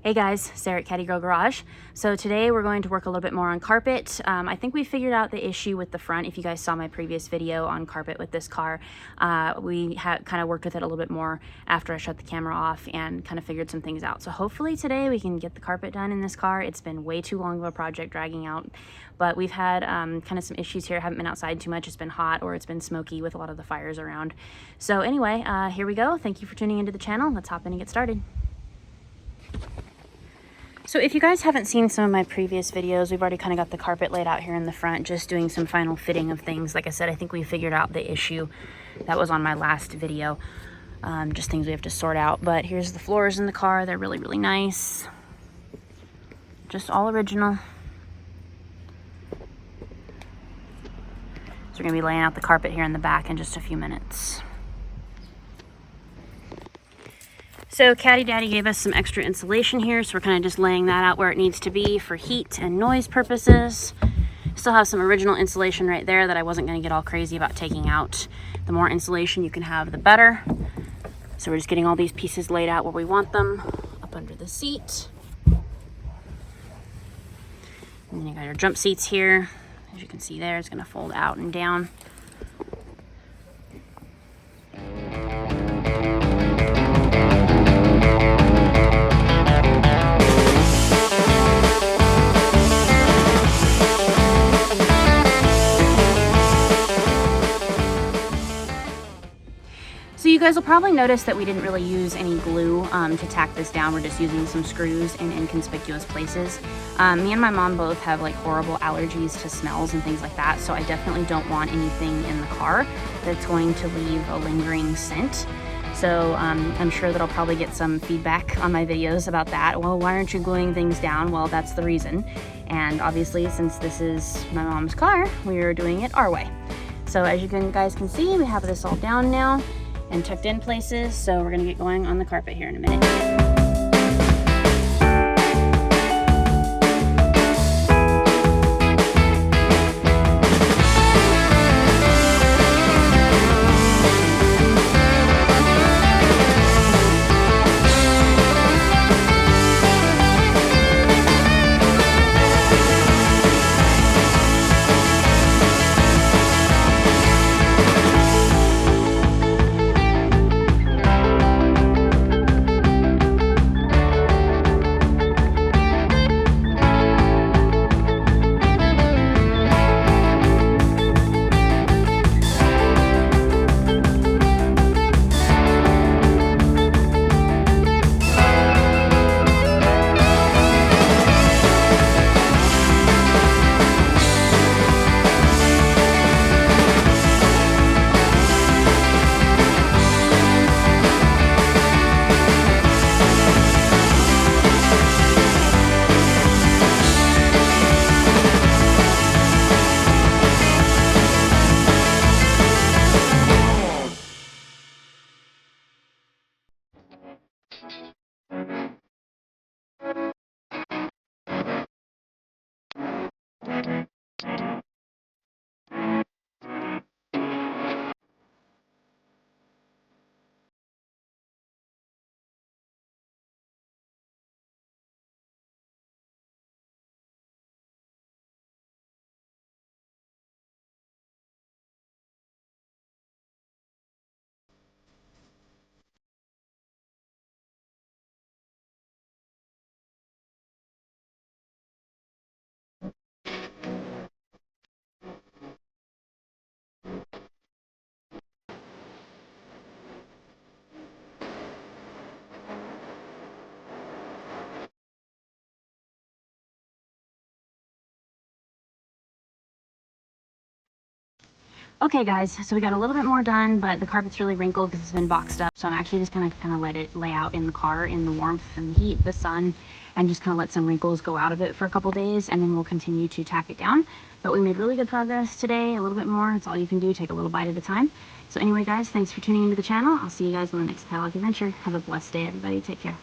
Hey guys, Sarah at Caddy Girl Garage. So today we're going to work a little bit more on carpet. I think we figured out the issue with the front. If you guys saw my previous video on carpet with this car, we had kind of worked with it a little bit more after I shut the camera off and kind of figured some things out. So hopefully today we can get the carpet done in this car. It's been way too long of a project dragging out, but we've had kind of some issues here. I haven't been outside too much. It's been hot or it's been smoky with a lot of the fires around. So anyway, here we go. Thank you for tuning into the channel. Let's hop in and get started. So if you guys haven't seen some of my previous videos, we've already kind of got the carpet laid out here in the front, just doing some final fitting of things. Like I said, I think we figured out the issue that was on my last video. Just things we have to sort out. But here's the floors in the car. They're really, really nice. Just all original. So we're going to be laying out the carpet here in the back in just a few minutes. So Caddy Daddy gave us some extra insulation here, so we're kind of just laying that out where it needs to be for heat and noise purposes. Still have some original insulation right there that I wasn't going to get all crazy about taking out. The more insulation you can have, the better. So we're just getting all these pieces laid out where we want them, up under the seat. And then you got your jump seats here. As you can see there, it's going to fold out and down. So you guys will probably notice that we didn't really use any glue to tack this down. We're just using some screws in inconspicuous places. Me and my mom both have like horrible allergies to smells and things like that, so I definitely don't want anything in the car that's going to leave a lingering scent. So I'm sure that I'll probably get some feedback on my videos about that. Well, why aren't you gluing things down? Well, that's the reason. And obviously, since this is my mom's car, we're doing it our way. So as you guys can see, we have this all down now and tucked in places, so we're gonna get going on the carpet here in a minute. Okay guys, so we got a little bit more done, but the carpet's really wrinkled because it's been boxed up. So I'm actually just gonna kind of let it lay out in the car in the warmth and the heat, the sun, and just kind of let some wrinkles go out of it for a couple days, and then we'll continue to tack it down. But we made really good progress today, a little bit more. It's all you can do, take a little bite at a time. So anyway guys, thanks for tuning into the channel. I'll see you guys on the next Cadillac adventure. Have a blessed day everybody, take care.